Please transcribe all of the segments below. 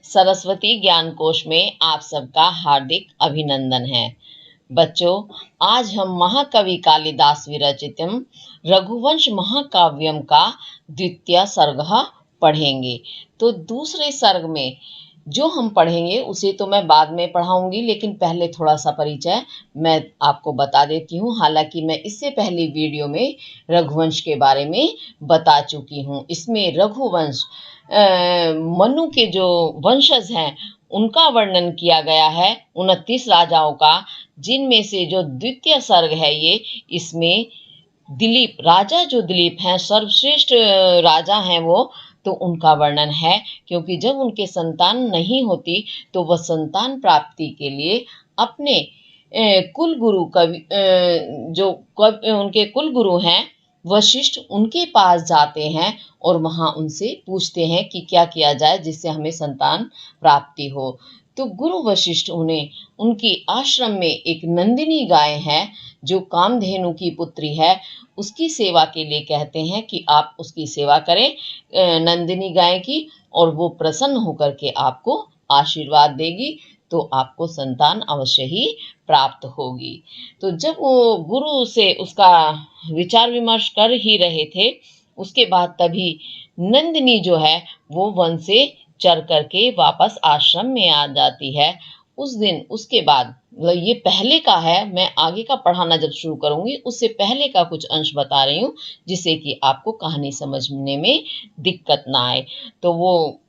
सरस्वती ज्ञान कोश में आप सबका हार्दिक अभिनंदन है। बच्चों, आज हम महाकवि कालिदास विरचितम रघुवंश महाकाव्यम का द्वितीय सर्ग पढ़ेंगे। तो दूसरे सर्ग में जो हम पढ़ेंगे उसे तो मैं बाद में पढ़ाऊंगी, लेकिन पहले थोड़ा सा परिचय मैं आपको बता देती हूँ। हालांकि मैं इससे पहले वीडियो में रघुवंश के बारे में बता चुकी हूँ। इसमें रघुवंश मनु के जो वंशज हैं उनका वर्णन किया गया है, 29 राजाओं का, जिनमें से जो द्वितीय सर्ग है ये, इसमें दिलीप राजा, जो दिलीप हैं, सर्वश्रेष्ठ राजा हैं वो, तो उनका वर्णन है। क्योंकि जब उनके संतान नहीं होती तो वह संतान प्राप्ति के लिए अपने कुल गुरु कवि जो उनके कुल गुरु हैं वशिष्ठ, उनके पास जाते हैं और वहां उनसे पूछते हैं कि क्या किया जाए जिससे हमें संतान प्राप्ति हो। तो गुरु वशिष्ठ उन्हें उनकी आश्रम में एक नंदिनी गाय है जो कामधेनु की पुत्री है, उसकी सेवा के लिए कहते हैं कि आप उसकी सेवा करें, नंदिनी गाय की, और वो प्रसन्न होकर के आपको आशीर्वाद देगी, तो आपको संतान अवश्य ही प्राप्त होगी। तो जब वो गुरु से उसका विचार विमर्श कर ही रहे थे, उसके बाद तभी नंदिनी जो है वो वन से चर करके वापस आश्रम में आ जाती है। उस दिन उसके बाद, ये पहले का है, मैं आगे का पढ़ाना जब शुरू करूंगी उससे पहले का कुछ अंश बता रही हूँ जिससे कि आपको कहानी समझने में दिक्कत ना आए। तो वो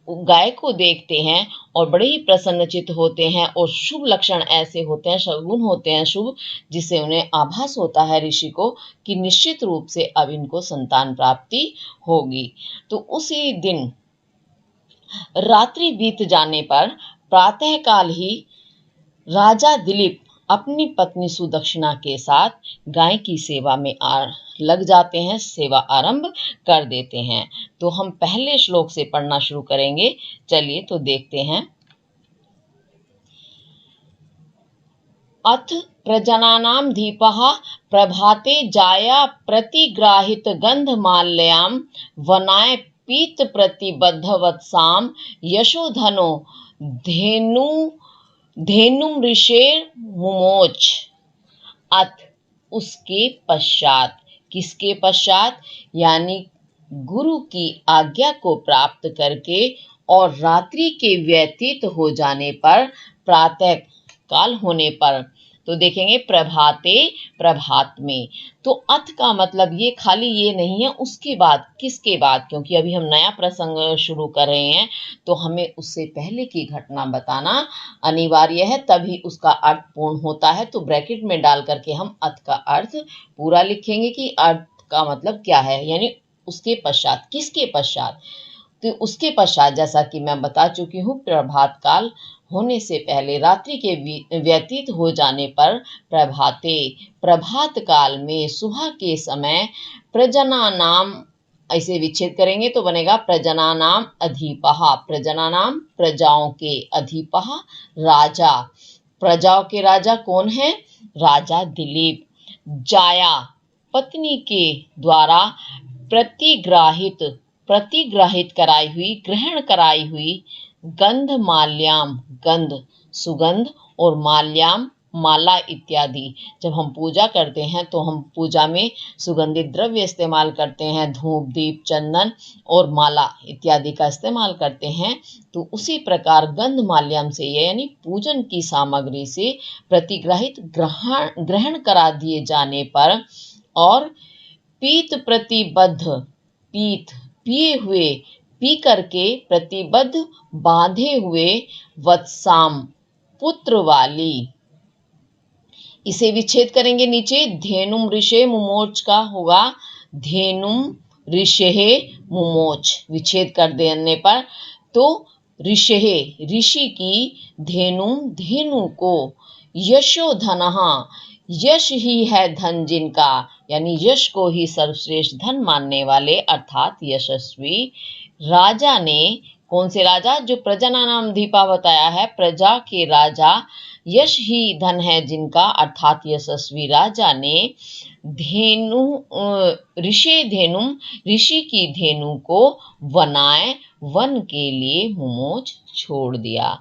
गाय को देखते हैं और बड़े ही प्रसन्नचित्त होते हैं, और शुभ लक्षण ऐसे होते हैं, शगुन होते हैं शुभ, जिससे उन्हें आभास होता है ऋषि को कि निश्चित रूप से अब इनको संतान प्राप्ति होगी। तो उसी दिन रात्रि बीत जाने पर प्रातःकाल ही राजा दिलीप अपनी पत्नी सुदक्षिणा के साथ गाय की सेवा में लग जाते हैं, सेवा आरंभ कर देते हैं। तो हम पहले श्लोक से पढ़ना शुरू करेंगे। चलिए तो देखते हैं। अथ प्रजनानां दीपः प्रभाते जाया प्रतिग्राहित गंधमाल्यां वनाय पीत प्रतिबद्धवत्सां यशोधनो धेनुमृषेर मुमोच। अथ उसके पश्चात, किसके पश्चात, यानी गुरु की आज्ञा को प्राप्त करके और रात्रि के व्यतीत हो जाने पर, प्रातः काल होने पर, तो देखेंगे प्रभाते, प्रभात में। तो अथ का मतलब ये खाली ये नहीं है उसके बाद, किसके बाद, क्योंकि अभी हम नया प्रसंग शुरू कर रहे हैं तो हमें उससे पहले की घटना बताना अनिवार्य है, तभी उसका अर्थ पूर्ण होता है। तो ब्रैकेट में डाल करके हम अथ का अर्थ पूरा लिखेंगे कि अर्थ का मतलब क्या है, यानी उसके पश्चात, किसके पश्चात। तो उसके पश्चात, जैसा कि मैं बता चुकी हूँ, प्रभात काल होने से पहले, रात्रि के व्यतीत हो जाने पर, प्रभाते, प्रभात काल में, सुबह के समय, प्रजनानाम, ऐसे विच्छेद करेंगे तो बनेगा प्रजनानाम अधिपः, प्रजनानाम प्रजाओं के, अधिपः राजा, प्रजाओं के राजा कौन है, राजा दिलीप, जाया पत्नी के द्वारा, प्रतिग्राहित कराई हुई, ग्रहण कराई हुई, गंध माल्याम, गंध सुगंध, और माल्याम माला इत्यादि। जब हम पूजा करते हैं तो हम पूजा में सुगंधित द्रव्य इस्तेमाल करते हैं, धूप, दीप, चंदन और माला इत्यादि का इस्तेमाल करते हैं। तो उसी प्रकार गंध माल्याम से, यानी पूजन की सामग्री से प्रतिग्रहित, ग्रहण करा दिए जाने पर, और पीत प्रतिबद्ध, पीत पिए हुए, पी करके, प्रतिबद्ध बांधे हुए, वत्साम पुत्र वाली, इसे विच्छेद करेंगे नीचे, धेनुम ऋषे मुमोच का होगा धेनुम ऋषे मुमोच, विच्छेद कर देने पर, तो ऋषे ऋषि की, धेनुम धेनु को, यशोधनः यश ही है धन जिनका, यानी यश को ही सर्वश्रेष्ठ धन मानने वाले, अर्थात यशस्वी राजा ने कौन से राजा? जो प्रजननानाम दीपा बताया है, प्रजा के राजा, यश ही धन है जिनका, अर्थात यशस्वी राजा ने धेनु ऋषि की धेनु को वनाए वन के लिए मुमोच छोड़ दिया।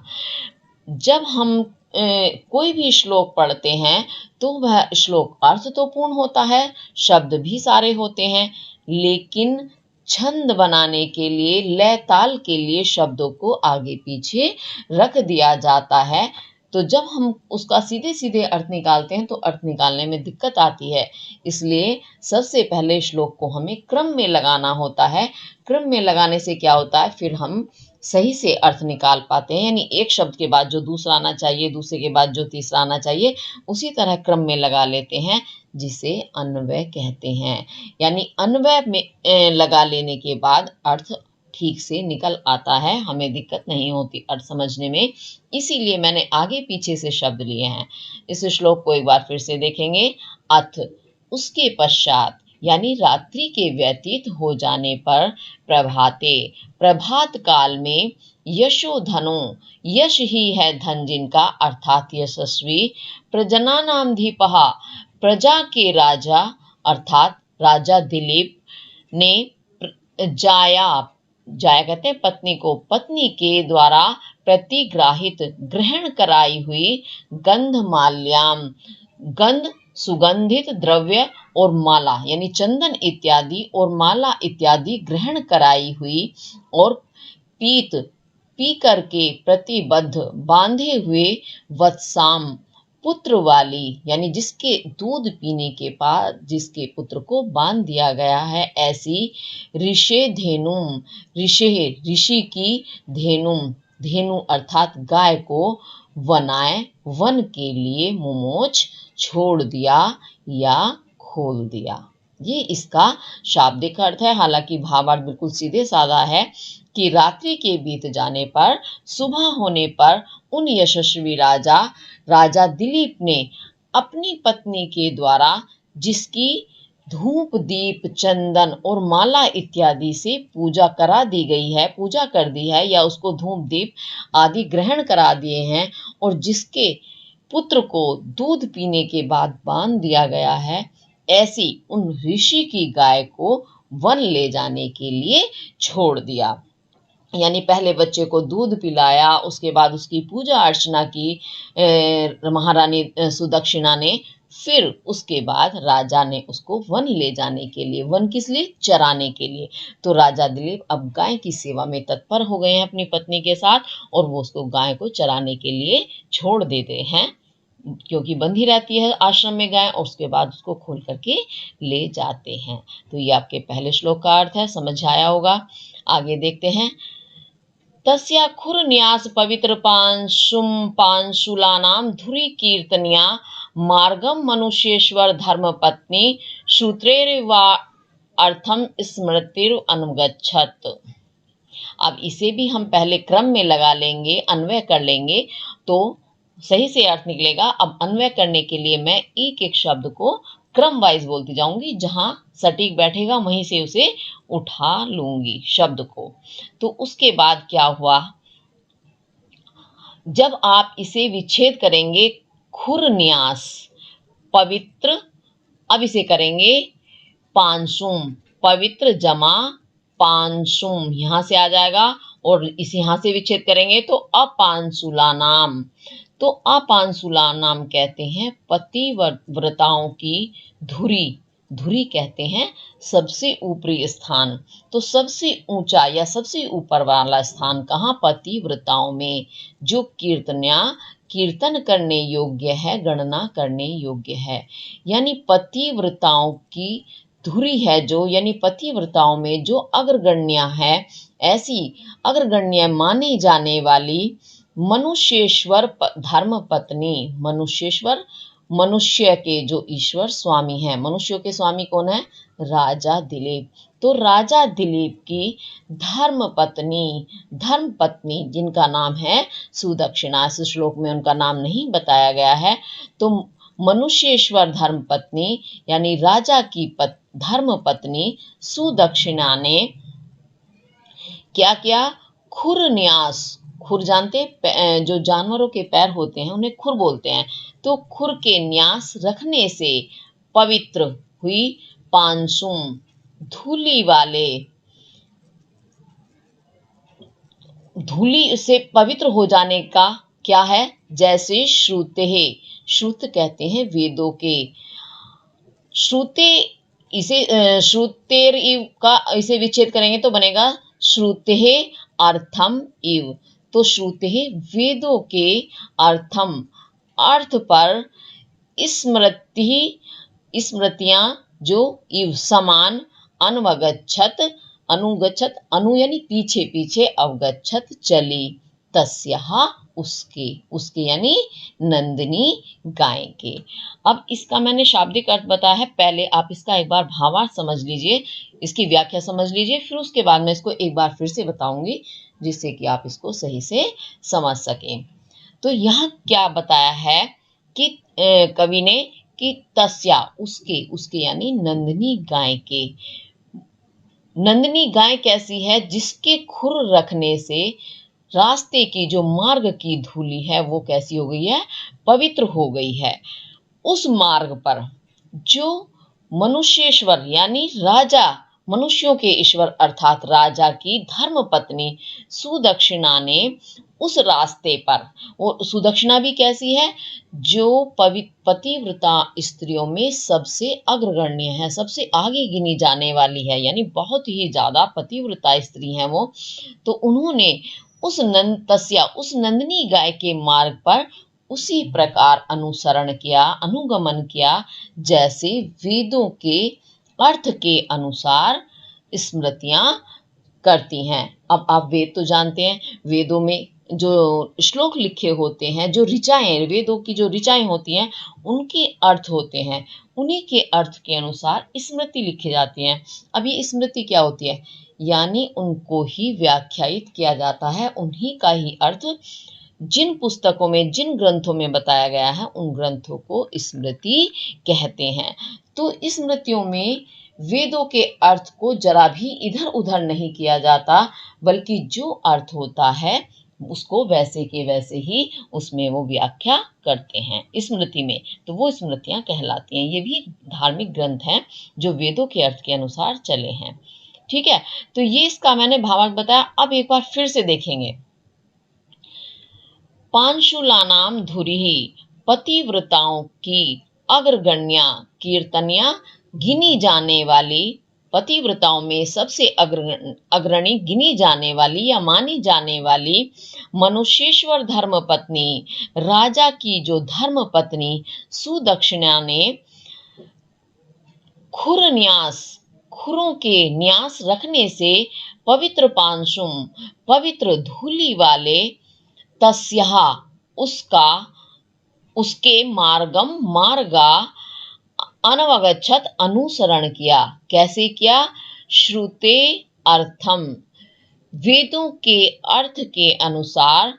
जब हम कोई भी श्लोक पढ़ते हैं तो वह श्लोक अर्थ तो पूर्ण होता है, शब्द भी सारे होते हैं, लेकिन छंद बनाने के लिए, लय ताल के लिए शब्दों को आगे पीछे रख दिया जाता है। तो जब हम उसका सीधे सीधे अर्थ निकालते हैं तो अर्थ निकालने में दिक्कत आती है। इसलिए सबसे पहले श्लोक को हमें क्रम में लगाना होता है। क्रम में लगाने से क्या होता है, फिर हम सही से अर्थ निकाल पाते हैं। यानी एक शब्द के बाद जो दूसरा आना चाहिए, दूसरे के बाद जो तीसरा आना चाहिए, उसी तरह क्रम में लगा लेते हैं, जिसे अन्वय कहते हैं। यानी अन्वय में लगा लेने के बाद अर्थ ठीक से निकल आता है, हमें दिक्कत नहीं होती अर्थ समझने में। इसीलिए मैंने आगे पीछे से शब्द लिए हैं। इस श्लोक को एक बार फिर से देखेंगे। अथ, उसके पश्चात, यानी रात्रि के व्यतीत हो जाने पर, प्रभाते, प्रभात काल में, यशोधनो, यश ही है धन जिनका, अर्थात यशस्वी, प्रजनानामधिपः, प्रजा के राजा, अर्थात राजा दिलीप ने, जाया, जाया कहते हैं पत्नी को, पत्नी के द्वारा प्रतिग्राहित, ग्रहण कराई हुई, गंधमाल्याम, गंध सुगंधित द्रव्य और माला यानी चंदन इत्यादि और माला इत्यादि ग्रहण कराई हुई, और पीत, पी करके प्रतिबद्ध, बांधे हुए, वत्साम, पुत्र वाली, यानी जिसके दूध पीने के बाद जिसके पुत्र को बांध दिया गया है, ऐसी, ऋषे धेनुम, ऋषि की धेनुम, धेनु अर्थात गाय को, वनाए, वन के लिए, मुमोच, छोड़ दिया या खोल दिया। ये इसका शाब्दिक अर्थ है। हालांकि भावार्थ बिल्कुल सीधे साधा है कि रात्रि के बीत जाने पर, सुबह होने पर, उन यशस्वी राजा दिलीप ने अपनी पत्नी के द्वारा, जिसकी धूप दीप चंदन और माला इत्यादि से पूजा करा दी गई है, पूजा कर दी है, या उसको धूप दीप आदि ग्रहण करा दिए हैं, और जिसके पुत्र को दूध पीने के बाद बांध दिया गया है, ऐसी उन ऋषि की गाय को वन ले जाने के लिए छोड़ दिया। यानी पहले बच्चे को दूध पिलाया, उसके बाद उसकी पूजा अर्चना की महारानी सुदक्षिणा ने, फिर उसके बाद राजा ने उसको वन ले जाने के लिए, वन किस लिए? चराने के लिए। तो राजा दिलीप अब गाय की सेवा में तत्पर हो गए हैं अपनी पत्नी के साथ, और वो उसको गाय को चराने के लिए छोड़ देते हैं, क्योंकि बंधी रहती है आश्रम में गाय, और उसके बाद उसको खोल करके ले जाते हैं। तो ये आपके पहले श्लोक का अर्थ है, समझ आया होगा। आगे देखते हैं। तस्या खुर न्यास पवित्र पांशुलानाम धुरी कीर्तनिया, मार्गम मनुष्येश्वर धर्म पत्नी, सूत्रेर्वा अर्थम स्मृतिर अनुगच्छत। अब इसे भी हम पहले क्रम में लगा लेंगे, अन्वय कर लेंगे, तो सही से अर्थ निकलेगा। अब अन्वय करने के लिए मैं एक एक शब्द को क्रम वाइज बोलती जाऊंगी, जहां सटीक बैठेगा वहीं से उसे उठा लूंगी शब्द को। तो उसके बाद क्या हुआ, जब आप इसे विच्छेद करेंगे, खुरन्यास पवित्र, अब इसे करेंगे पांसुम, पवित्र जमा पांसुम, यहां से आ जाएगा, और इस यहां से विच्छेद करेंगे तो अपांसुला नाम। तो अपांसुला नाम कहते हैं पतिव्रताओं की धुरी, धुरी कहते हैं सबसे ऊपरी स्थान। तो सबसे ऊंचा या सबसे ऊपर वाला स्थान कहाँ? पतिव्रताओं में, जो कीर्तन करने योग्य है, गणना करने योग्य है। यानी पतिव्रताओं की धुरी है जो, यानी पतिव्रताओं में जो अग्रगण्य है, ऐसी अग्रगण्य माने जाने वाली मनुष्येश्वर धर्म पत्नी, मनुष्येश्वर, मनुष्य के जो ईश्वर स्वामी हैं, मनुष्यों के स्वामी कौन है? राजा दिलीप। तो राजा दिलीप की धर्म पत्नी जिनका नाम है सुदक्षिणा, इस श्लोक में उनका नाम नहीं बताया गया है। तो मनुष्येश्वर धर्म पत्नी यानी राजा की धर्म पत्नी सुदक्षिणा ने क्या किया? खुरन्यास, खुर जानते हैं, जो जानवरों के पैर होते हैं उन्हें खुर बोलते हैं, तो खुर के न्यास रखने से पवित्र हुई। पांसुम, धूली वाले, धूली से पवित्र हो जाने का क्या है, जैसे श्रुते, श्रुत कहते हैं वेदों के, श्रुते, इसे श्रुतेर इव का इसे विच्छेद करेंगे तो बनेगा श्रुते अर्थम इव। तो श्रुते वेदों के अर्थम, अर्थ पर, स्मृति, स्मृतियां जो इव समान, अनुगच्छत, अनुगच्छत, अनु यानी पीछे पीछे, अवगच्छत चली, तस्याः उसके, उसके यानी नंदिनी गाय के। अब इसका मैंने शाब्दिक अर्थ बताया है, पहले आप इसका एक बार भावार्थ समझ लीजिए, इसकी व्याख्या समझ लीजिए, फिर उसके बाद मैं इसको एक बार फिर से बताऊंगी जिससे कि आप इसको सही से समझ सकें। तो यहाँ क्या बताया है कि कवि ने कि तस्या उसके, उसके यानी नंदिनी गाय के। नंदिनी गाय कैसी है, जिसके खुर रखने से रास्ते की, जो मार्ग की धूली है वो कैसी हो गई है, पवित्र हो गई है। उस मार्ग पर जो मनुष्येश्वर यानी राजा, मनुष्यों के ईश्वर अर्थात राजा की धर्म पत्नी सुदक्षिणा ने उस रास्ते पर, वो सुदक्षिणा भी कैसी है, जो पतिव्रता स्त्रियों में सबसे अग्रगण्य है, सबसे आगे गिनी जाने वाली है, यानी बहुत ही ज्यादा पतिव्रता स्त्री है वो। तो उन्होंने उस तस्या, उस नंदिनी गाय के मार्ग पर उसी प्रकार अनुसरण किया, अनुगमन किया, जैसे वेदों के अर्थ के अनुसार स्मृतियां करती हैं। अब आप वेद तो जानते हैं, वेदों में जो श्लोक लिखे होते हैं, जो ऋचाएं, वेदों की जो ऋचाएं होती हैं उनके अर्थ होते हैं, उन्हीं के अर्थ के अनुसार स्मृति लिखी जाती हैं। अब ये स्मृति क्या होती है, यानी उनको ही व्याख्यायित किया जाता है, उन्हीं का ही अर्थ जिन पुस्तकों में, जिन ग्रंथों में बताया गया है उन ग्रंथों को स्मृति कहते हैं। तो स्मृतियों में वेदों के अर्थ को जरा भी इधर उधर नहीं किया जाता, बल्कि जो अर्थ होता है उसको वैसे के वैसे ही उसमें वो व्याख्या करते हैं स्मृति में, तो वो स्मृतियां कहलाती हैं। ये भी धार्मिक ग्रंथ हैं जो वेदों के अर्थ के अनुसार चले हैं। ठीक है, तो ये इसका मैंने भावार्थ बताया। अब एक बार फिर से देखेंगे। पांशुलानाम धुरी, पतिव्रताओं की अग्रगण्या कीर्तनिया, गिनी जाने वाली, पतिव्रताओं में सबसे अग्रणी गिनी जाने वाली या मानी जाने वाली मनुष्येश्वर धर्म पत्नी, राजा की जो धर्म पत्नी सुदक्षिणा ने खुर न्यास, खुरों के न्यास रखने से पवित्र पांशुम, पवित्र धूली वाले, तस्याः उसका, उसके मार्गम मार्गा, अनवगच्छत अनुसरण किया, कैसे किया, श्रुते अर्थम वेदों के अर्थ के अनुसार,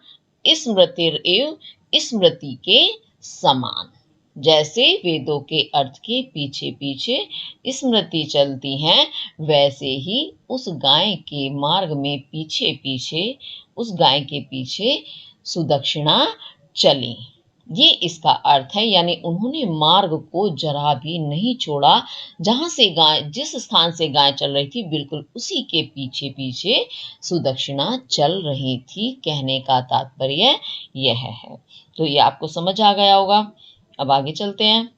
स्मृतिर एव स्मृति के समान, जैसे वेदों के अर्थ के पीछे पीछे स्मृति चलती है, वैसे ही उस गाय के मार्ग में पीछे पीछे, उस गाय के पीछे सुदक्षिणा चली। ये इसका अर्थ है, यानी उन्होंने मार्ग को जरा भी नहीं छोड़ा, जहां से गाय, जिस स्थान से गाय चल रही थी बिल्कुल उसी के पीछे पीछे सुदक्षिणा चल रही थी। कहने का तात्पर्य यह है। तो ये आपको समझ आ गया होगा। अब आगे चलते हैं।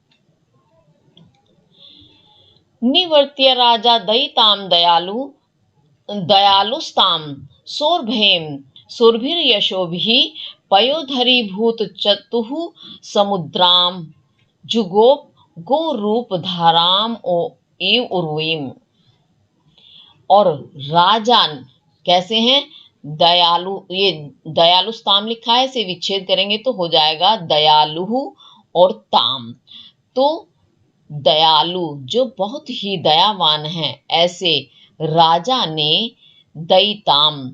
निवर्त्य राजा दयिताम दयालु, दयालुस्ताम सोरभेम सुरभिर्यशोभिः, पयोधरीभूत चतुः समुद्राम, जुगोप गो रूप धाराम एव उर्वीम। और राजान कैसे हैं, दयालु, ये दयालुस्ताम लिखा है, इसे विच्छेद करेंगे तो हो जाएगा दयालु और ताम। तो दयालु जो बहुत ही दयावान है, ऐसे राजा ने दयिताम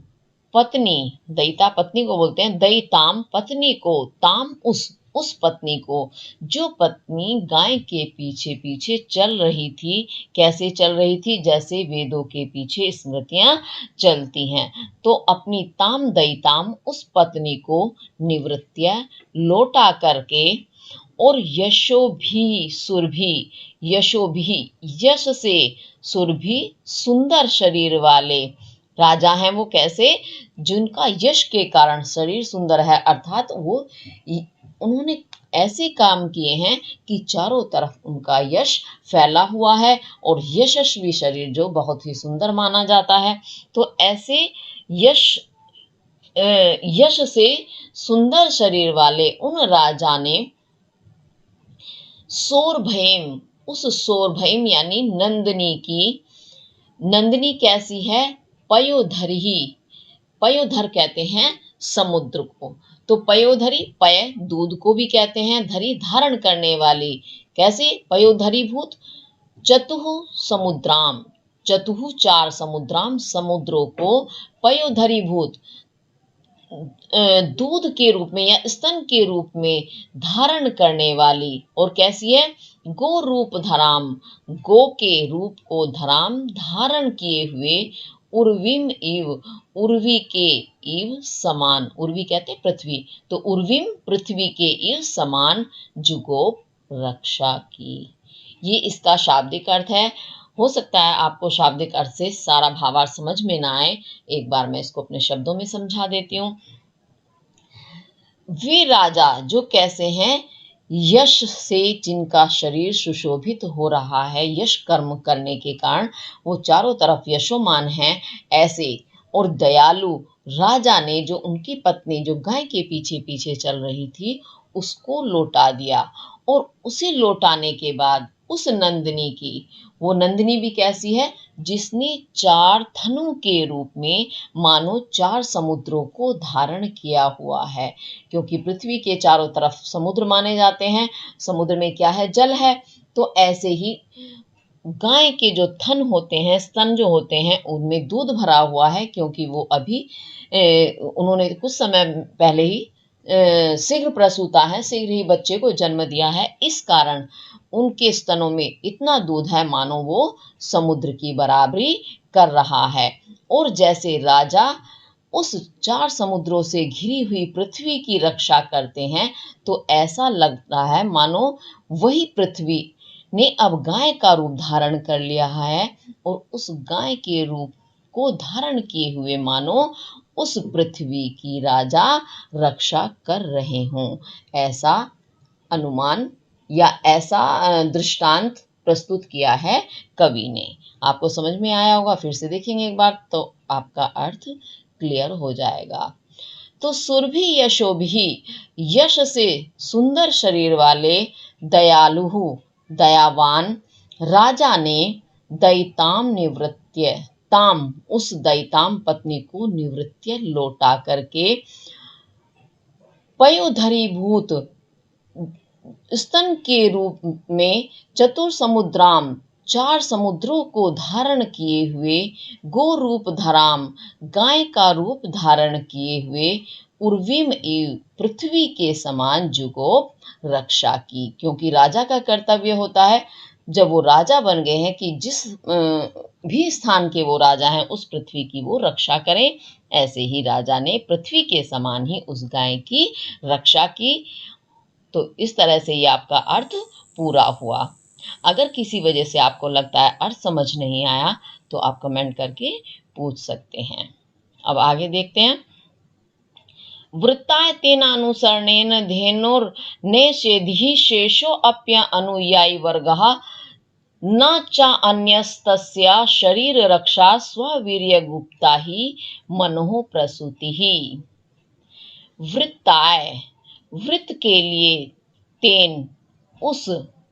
पत्नी, दयिता पत्नी को बोलते हैं, दयिताम पत्नी को, ताम उस, उस पत्नी को, जो पत्नी गाय के पीछे पीछे चल रही थी। कैसे चल रही थी? जैसे वेदों के पीछे स्मृतियां चलती हैं। तो अपनी ताम दयिताम उस पत्नी को निवृत्त्या लौटा करके, और यशोभी सुरभि, यशोभी यश से, सुरभि सुंदर शरीर वाले राजा हैं वो। कैसे? जिनका यश के कारण शरीर सुंदर है, अर्थात वो उन्होंने ऐसे काम किए हैं कि चारों तरफ उनका यश फैला हुआ है, और यशस्वी शरीर जो बहुत ही सुंदर माना जाता है। तो ऐसे यश से सुंदर शरीर वाले उन राजा ने सोरभैम, उस सोरभैम यानी नंदिनी की, नंदिनी कैसी है? पयोधरी ही, पयोधर कहते हैं समुद्र को। तो पयोधरी, पय दूध को भी कहते हैं, धरी धारण करने वाली। कैसे? पयोधरी भूत चतुः समुद्राम, चतुः चार समुद्राम, समुद्रों को पयोधरी भूत दूध के रूप में या स्तन के रूप में धारण करने वाली। और कैसी है? गो रूप धराम, गो के रूप को धराम धारण किए हुए, उर्विम इव, उर्वी के इव समान, उर्वी कहते पृथ्वी, तो उर्विम पृथ्वी के इव समान जुगोप रक्षा की। ये इसका शाब्दिक अर्थ है। हो सकता है आपको शाब्दिक अर्थ से सारा भावार्थ समझ में ना आए, एक बार मैं इसको अपने शब्दों में समझा देती हूँ। वे राजा जो कैसे हैं? यश से जिनका शरीर सुशोभित हो रहा है, यश कर्म करने के कारण वो चारों तरफ यशोमान हैं, ऐसे। और दयालु राजा ने जो उनकी पत्नी जो गाय के पीछे पीछे चल रही थी उसको लौटा दिया, और उसे लौटाने के बाद उस नंदिनी की, वो नंदिनी भी कैसी है? जिसने चार थनों के रूप में मानो चार समुद्रों को धारण किया हुआ है, क्योंकि पृथ्वी के चारों तरफ समुद्र माने जाते हैं। समुद्र में क्या है? जल है। तो ऐसे ही गाय के जो थन होते हैं, स्तन जो होते हैं, उनमें दूध भरा हुआ है, क्योंकि वो अभी उन्होंने कुछ समय पहले ही शीघ्र प्रसूता है, शीघ्र ही बच्चे को जन्म दिया है। इस कारण उनके स्तनों में इतना दूध है मानो वो समुद्र की बराबरी कर रहा है। और जैसे राजा उस चार समुद्रों से घिरी हुई पृथ्वी की रक्षा करते हैं, तो ऐसा लगता है मानो वही पृथ्वी ने अब गाय का रूप धारण कर लिया है, और उस गाय के रूप को धारण किए हुए मानो उस पृथ्वी की राजा रक्षा कर रहे हों। ऐसा अनुमान या ऐसा दृष्टांत प्रस्तुत किया है कवि ने। आपको समझ में आया होगा, फिर से देखेंगे एक बार तो आपका अर्थ क्लियर हो जाएगा। तो सुरभि यशोभि, यश से सुंदर शरीर वाले दयालु दयावान राजा ने दयिताम निवृत्त्य, ताम उस दयिताम पत्नी को निवृत्त्य लौटा करके, पयोधरी भूत स्तन के रूप में, चतुर समुद्राम चार समुद्रों को धारण किए हुए, गो रूप धराम गाय का रूप धारण किए हुए, उर्विम एव पृथ्वी के समान जुगोप रक्षा की। क्योंकि राजा का कर्तव्य होता है, जब वो राजा बन गए हैं, कि जिस भी स्थान के वो राजा हैं उस पृथ्वी की वो रक्षा करें। ऐसे ही राजा ने पृथ्वी के समान ही उस गाय की रक्षा की। तो इस तरह से ये आपका अर्थ पूरा हुआ। अगर किसी वजह से आपको लगता है अर्थ समझ नहीं आया, तो आप कमेंट करके पूछ सकते हैं। अब आगे देखते हैं। वृत्ताय तेनानुसरणेन धेनुर्नेषेधि शेषो अप्य अनुयायी वर्गः न च अन्यस्तस्या शरीर रक्षा स्ववीर्य गुप्ता ही मनोः प्रसूतिः। वृत्ताय, वृत्त के लिए, तेन उस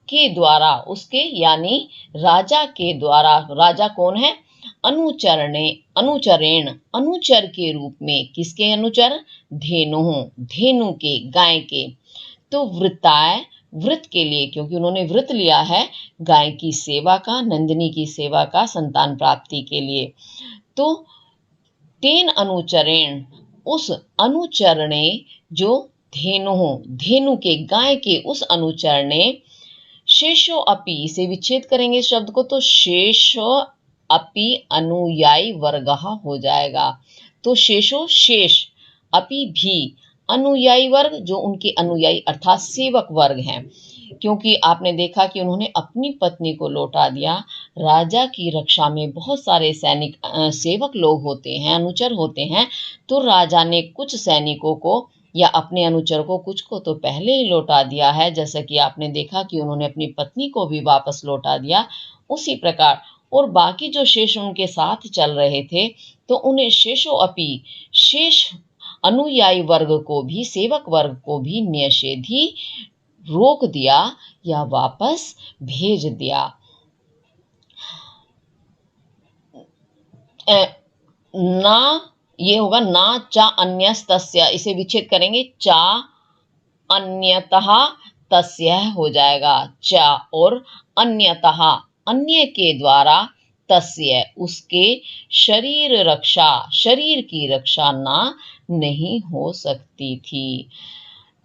के द्वारा, उसके यानी राजा के द्वारा, राजा कौन है? अनुचरणे, अनुचरेण अनुचर के रूप में। किसके अनुचर? धेनु, धेनु के, गाय के। तो वृत्ताय व्रत के लिए, क्योंकि उन्होंने व्रत लिया है गाय की सेवा का, नंदिनी की सेवा का, संतान प्राप्ति के लिए। तो तेन अनुचरेण उस अनुचरणे जो धेनु के गाय के उस अनुचर ने शेषो अपि, इसे विच्छेद करेंगे शब्द को तो शेषो अपि अनुयायी वर्गः हो जाएगा। तो शेषो शेष, अपि भी अनुयायी वर्ग, जो उनके अनुयायी अर्थात सेवक वर्ग हैं, क्योंकि आपने देखा कि उन्होंने अपनी पत्नी को लौटा दिया। राजा की रक्षा में बहुत सारे सैनिक सेवक लोग होते हैं, अनुचर होते हैं, तो राजा ने कुछ सैनिकों को या अपने अनुचर को कुछ को तो पहले ही लौटा दिया है, जैसा कि आपने देखा कि उन्होंने अपनी पत्नी को भी वापस लौटा दिया। उसी प्रकार और बाकी जो शेष उनके साथ चल रहे थे, तो उन्हें शेषो अपि, शेष अनुयायी वर्ग को भी, सेवक वर्ग को भी निषेधी रोक दिया या वापस भेज दिया। ना, ये होगा ना चा अन्यस्तस्य, इसे विच्छेद करेंगे, चा अन्यतः तस्य हो जाएगा। चा और अन्यतः, अन्य के द्वारा, तस्य उसके, शरीर रक्षा, शरीर की रक्षा ना नहीं हो सकती थी।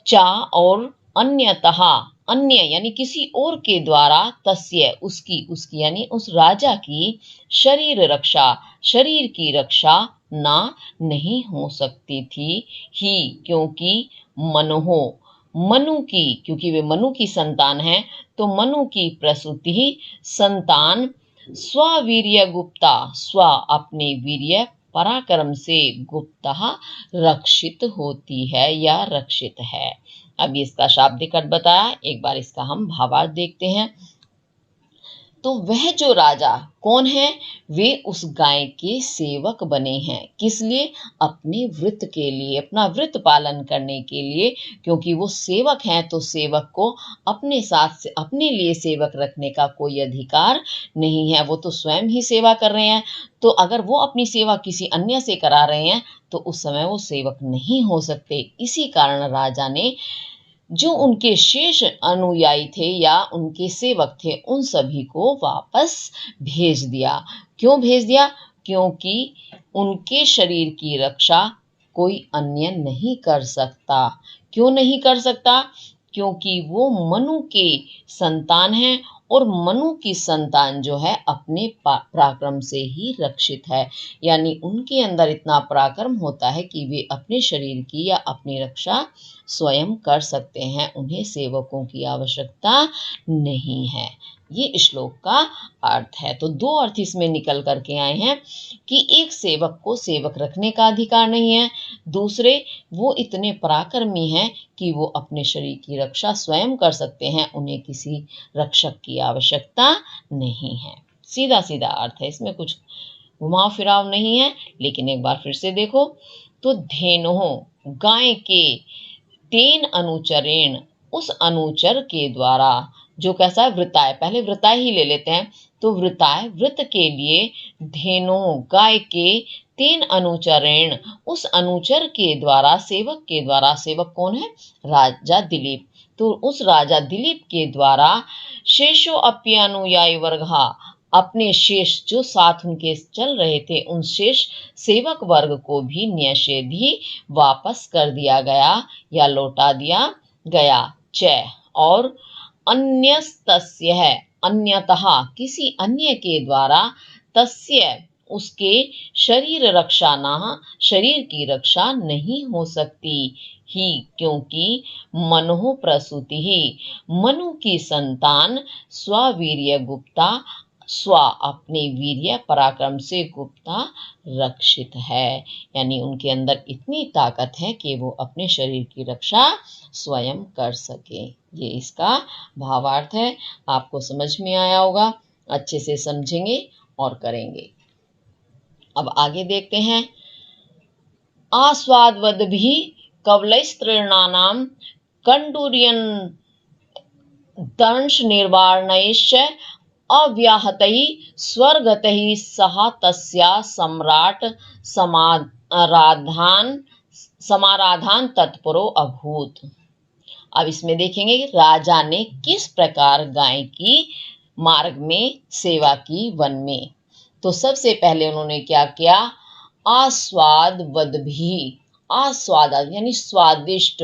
चा और अन्यतः, अन्य यानी किसी और के द्वारा, तस्य उसकी यानी उस राजा की, शरीर रक्षा, शरीर की रक्षा ना नहीं हो सकती थी। ही क्योंकि मनोहो, मनु की, क्योंकि वे मनु की संतान हैं, तो मनु की प्रसूति, संतान, स्ववीर्य गुप्ता, स्व अपने वीर्य, पराक्रम से, गुप्ता रक्षित होती है या रक्षित है। अब इसका शाब्दिक अर्थ बताया, एक बार इसका हम भावार्थ देखते हैं। तो वह जो राजा कौन है, वे उस गाय के सेवक बने हैं। किस लिए? अपने व्रत के लिए, अपना व्रत पालन करने के लिए, क्योंकि वो सेवक हैं, तो सेवक को अपने साथ से अपने लिए सेवक रखने का कोई अधिकार नहीं है। वो तो स्वयं ही सेवा कर रहे हैं, तो अगर वो अपनी सेवा किसी अन्य से करा रहे हैं, तो उस समय वो सेवक नहीं हो सकते। इसी कारण राजा ने जो उनके शेष अनुयायी थे या उनके सेवक थे, उन सभी को वापस भेज दिया। क्यों भेज दिया? क्योंकि उनके शरीर की रक्षा कोई अन्य नहीं कर सकता। क्यों नहीं कर सकता? क्योंकि वो मनु के संतान हैं, और मनु की संतान जो है अपने पराक्रम से ही रक्षित है। यानी उनके अंदर इतना पराक्रम होता है कि वे अपने शरीर की या अपनी रक्षा स्वयं कर सकते हैं, उन्हें सेवकों की आवश्यकता नहीं है। ये श्लोक का अर्थ है। तो दो अर्थ इसमें निकल करके आए हैं कि एक, सेवक को सेवक रखने का अधिकार नहीं है, दूसरे, वो इतने पराक्रमी हैं कि वो अपने शरीर की रक्षा स्वयं कर सकते हैं, उन्हें किसी रक्षक की आवश्यकता नहीं है। सीधा सीधा अर्थ है, इसमें कुछ घुमाव फिराव नहीं है। लेकिन एक बार फिर से देखो, तो धेनुः गाय के, तेन अनुचरेण उस अनुचर के द्वारा, जो कैसा है, वृताय, पहले वृताय ही ले लेते हैं, तो वृताय व्रत के लिए, धेनु गाय के, तेन अनुचरेण उस अनुचर के द्वारा, सेवक के द्वारा, सेवक कौन है? राजा दिलीप, तो उस राजा दिलीप के द्वारा, शेषो अप्यनुयायी वर्गः अपने शेष जो साथ उनके चल रहे थे, उन शेष सेवक वर्ग को भी निषेधी वापस कर दिया गया या लौटा दिया गया। च और अन्यस्तस्य है, अन्यतः किसी अन्य के द्वारा, तस्य उसके, शरीर रक्षा न, शरीर की रक्षा नहीं हो सकती। ही क्योंकि मनु प्रसूति ही, मनु की संतान, स्ववीर्य गुप्ता, स्व अपने वीर्य पराक्रम से, गुप्ता रक्षित है। यानी उनके अंदर इतनी ताकत है कि वो अपने शरीर की रक्षा स्वयं कर सके। ये इसका भावार्थ है। आपको समझ में आया होगा, अच्छे से समझेंगे और करेंगे। अब आगे देखते हैं। आस्वादवद भी कवलैस्त्रीणानाम कंडूरियन दंश निर्वाणैश्च अव्याहतैः स्वर्गतैः सह तस्या सम्राट समाराधान तत्परो अभूत। अब इसमें देखेंगे राजा ने किस प्रकार गाय की मार्ग में सेवा की वन में। तो सबसे पहले उन्होंने क्या किया? आस्वाद वद भी, आस्वाद यानी स्वादिष्ट,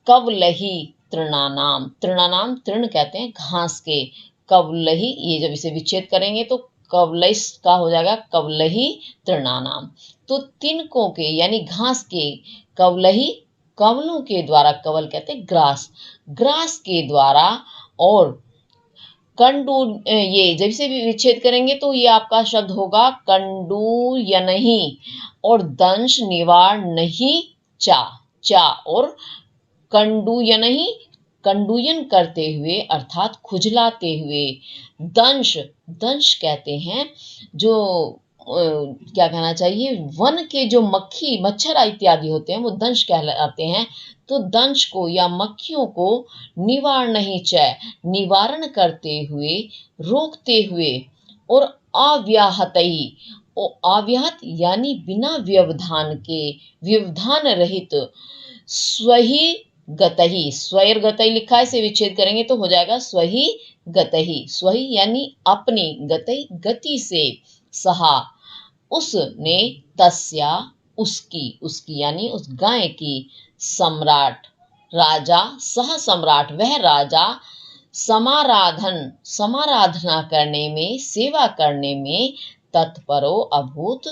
कवलही तृणानाम, तृणानाम तृण कहते हैं घास के, कवलही ये जब इसे विच्छेद करेंगे तो कवलइस का हो जाएगा कवलही तृणानाम। तो तिनकों के यानी घास के, कवलही कवलों के द्वारा, कवल कहते हैं ग्रास, ग्रास के द्वारा, और कंडू ये जब से भी विच्छेद करेंगे तो ये आपका शब्द होगा कंडूयनहि, और दंश निवार नहीं चा, चा और कंडूयनहि कंडूयन करते हुए अर्थात खुजलाते हुए, दंश, दंश कहते हैं जो क्या कहना चाहिए, वन के जो मक्खी मच्छर इत्यादि होते हैं वो दंश कहलाते हैं। तो दंश को या मक्खियों को निवार नहीं चय, निवारण करते हुए, रोकते हुए, और अव्याहतई, अव्याहत यानी बिना व्यवधान के, व्यवधान रहित, स्वहि गतहि, स्वैर गतहि लिखा है, इसे विच्छेद करेंगे तो हो जाएगा स्वहि गतहि, स्वहि यानी अपनी, गतहि गति से, सहा उसने, तस्या उसकी, उसकी यानी उस गाय की, सम्राट राजा, सह सम्राट वह राजा, समाराधन समाराधना करने में, सेवा करने में, तत्परो अभूत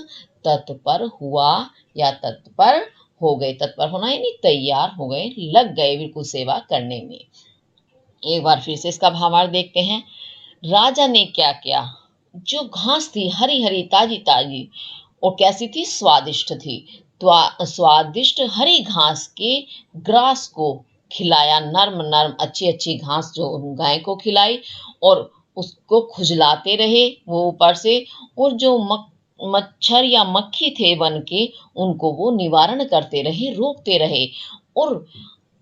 तत्पर हुआ या तत्पर हो गए, तत्पर होना यानी तैयार हो गए, लग गए बिल्कुल सेवा करने में। एक बार फिर से इसका भावार्थ देखते हैं। राजा ने क्या किया, जो घास थी हरी हरी ताजी ताजी और कैसी थी, स्वादिष्ट थी, तो स्वादिष्ट हरी घास के ग्रास को खिलाया, नर्म नर्म अच्छी अच्छी घास जो गाय को खिलाई, और उसको खुजलाते रहे वो ऊपर से, और जो मच्छर या मक्खी थे वन के उनको वो निवारण करते रहे, रोकते रहे, और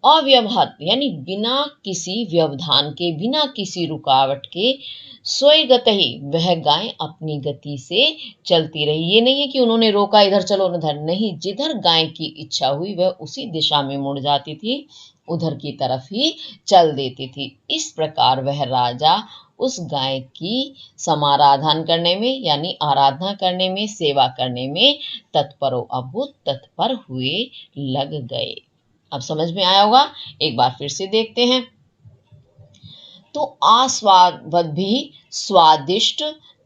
अव्यवहत यानी बिना किसी व्यवधान के, बिना किसी रुकावट के, स्वगत ही वह गाय अपनी गति से चलती रही। ये नहीं है कि उन्होंने रोका इधर चलो उधर, नहीं, जिधर गाय की इच्छा हुई वह उसी दिशा में मुड़ जाती थी, उधर की तरफ ही चल देती थी। इस प्रकार वह राजा उस गाय की समाराधन करने में यानी आराधना करने में, सेवा करने में तत्परो अभूत तत्पर हुए लग गए। अब समझ में आया होगा, एक बार फिर से देखते हैं। तो आस्वाद भी स्वादिष्ट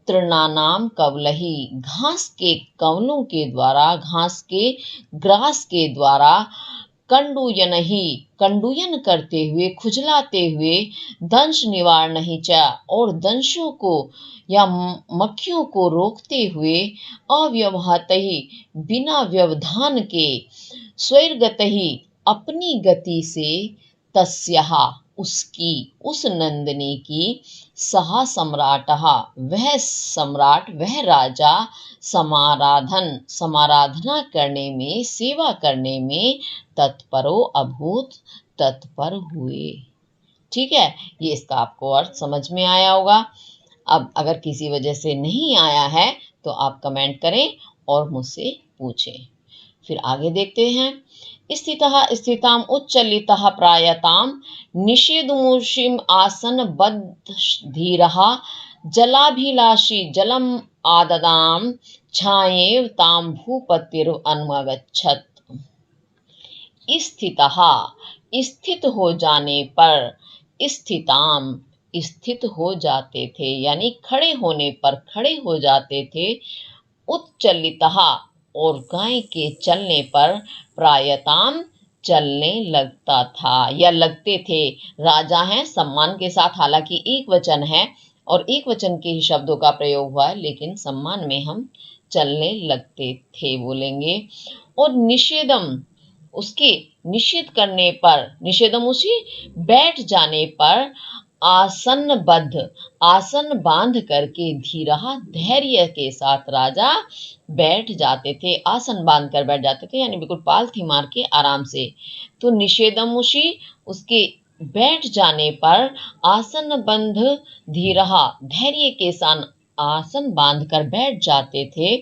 तृणानाम कवलही, घास के कवलों के द्वारा, घास के ग्रास के द्वारा, कंडूयन ही कंडूयन करते हुए, खुजलाते हुए, दंश निवार नहीं चा और दंशों को या मक्खियों को रोकते हुए, अव्यवहत ही बिना व्यवधान के, स्वैर्गत ही अपनी गति से, तस्याहा उसकी, उस नंदिनी की, सहा सम्राटहा वह सम्राट वह राजा, समाराधन समाराधना करने में, सेवा करने में, तत्परो अभूत तत्पर हुए। ठीक है, ये इसका आपको अर्थ समझ में आया होगा। अब अगर किसी वजह से नहीं आया है तो आप कमेंट करें और मुझसे पूछें। फिर आगे देखते हैं। स्थितः स्थिताम उच्चलितः प्रायताम निषेधमुषिम आसन बद्ध धीरः जलाभिलाषी जलम आददाम छायेव ताम भूपतिर अनुगच्छत। स्थितः स्थित हो जाने पर, स्थिताम स्थित हो जाते थे यानी खड़े होने पर खड़े हो जाते थे, उच्चलितः और गाय के चलने पर, प्रायताम चलने लगता था या लगते थे। राजा हैं सम्मान के साथ, हालांकि एक वचन है और एक वचन के ही शब्दों का प्रयोग हुआ है, लेकिन सम्मान में हम चलने लगते थे बोलेंगे। और निषेधम उसके निषेध करने पर, निषेधम उसी बैठ जाने पर, आसनबद्ध आसन बांध करके, धीरहा धैर्य के साथ राजा बैठ जाते थे, आसन बांध कर बैठ जाते थे यानी बिल्कुल पालथी मार के आराम से। तो निषेधमुषी उसके बैठ जाने पर, आसन बंध धीरहा धैर्य के साथ आसन बांध कर बैठ जाते थे,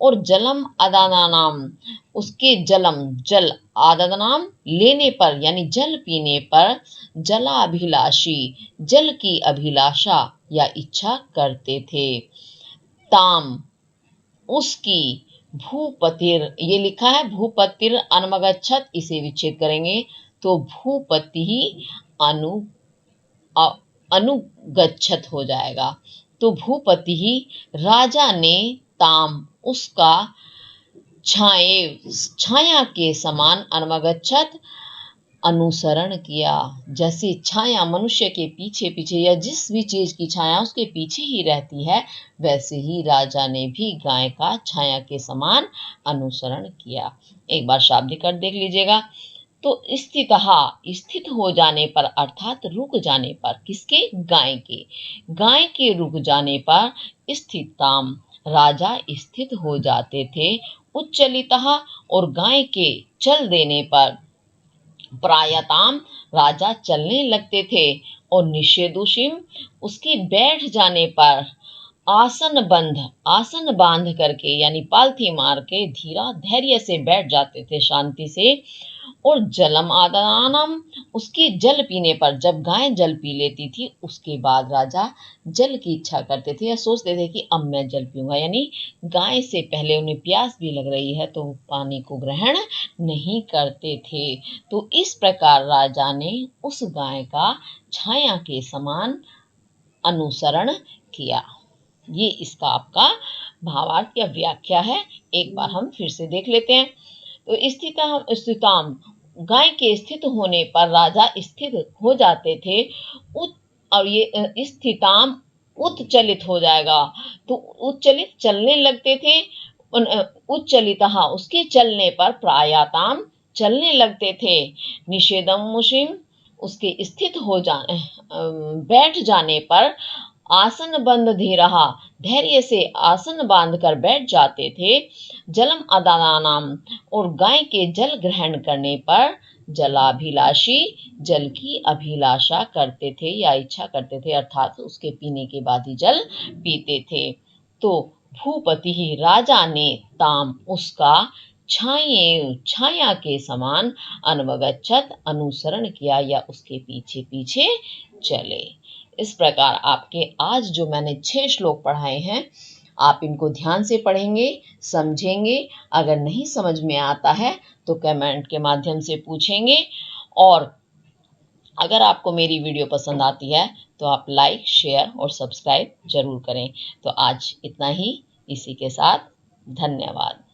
और जलम आदानाम उसके जलम जल आदानाम लेने पर यानी जल पीने पर, जलाभिलाषी जल की अभिलाषा या इच्छा करते थे, ताम उसकी, भूपतिर ये लिखा है भूपतिर अनुगच्छत, इसे विच्छेद करेंगे तो भूपति अनु अ- अनुगच्छत हो जाएगा। तो भूपति राजा ने ताम उसका छाया के समान अनुगच्छत अनुसरण किया। जैसे छाया मनुष्य के पीछे पीछे या जिस भी चीज की छाया उसके पीछे ही रहती है, वैसे ही राजा ने भी गाय का छाया के समान अनुसरण किया। एक बार शाब्दिक अर्थ देख लीजिएगा। तो स्थित हो जाने पर अर्थात रुक जाने पर, किसके? गाय के रुक जाने पर स्थिताम राजा स्थित हो जाते थे। उच्चलितः और गाय के चल देने पर प्रायताम राजा चलने लगते थे। और निषेधुषिम उसके बैठ जाने पर आसन बांध करके यानी पालथी मार के धैर्य से बैठ जाते थे, शांति से। और जलम आदानम उसके जल पीने पर, जब गाय जल पी लेती थी उसके बाद राजा जल की इच्छा करते थे या सोचते थे कि अब मैं जल पीऊंगा, यानी गाय से पहले उन्हें प्यास भी लग रही है तो वो पानी को ग्रहण नहीं करते थे। तो इस प्रकार राजा ने उस गाय का छाया के समान अनुसरण किया। ये इसका आपका भावार्थ या व्याख्या है। एक बार हम फिर से देख लेते हैं। तो स्थिताम गाय के स्थित होने पर राजा स्थित हो जाते थे। और ये स्थिताम उत्चलित हो जाएगा, तो उच्चलित चलने लगते थे। उच्चलित उसके चलने पर प्रायाताम चलने लगते थे। निषेधम मुषिम उसके स्थित हो जाने बैठ जाने पर आसन बंद धीरहा धैर्य से आसन बांधकर बैठ जाते थे। जलम अदानाम और गाय के जल ग्रहण करने पर जलाभिलाषी जल की अभिलाषा करते थे या इच्छा करते थे, अर्थात उसके पीने के बाद ही जल पीते थे। तो भूपति ही राजा ने ताम उसका छाया के समान अनवगच्छत अनुसरण किया या उसके पीछे पीछे चले। इस प्रकार आपके आज जो मैंने 6 श्लोक पढ़ाए हैं, आप इनको ध्यान से पढ़ेंगे, समझेंगे। अगर नहीं समझ में आता है तो कमेंट के माध्यम से पूछेंगे। और अगर आपको मेरी वीडियो पसंद आती है तो आप लाइक, शेयर और सब्सक्राइब जरूर करें। तो आज इतना ही, इसी के साथ धन्यवाद।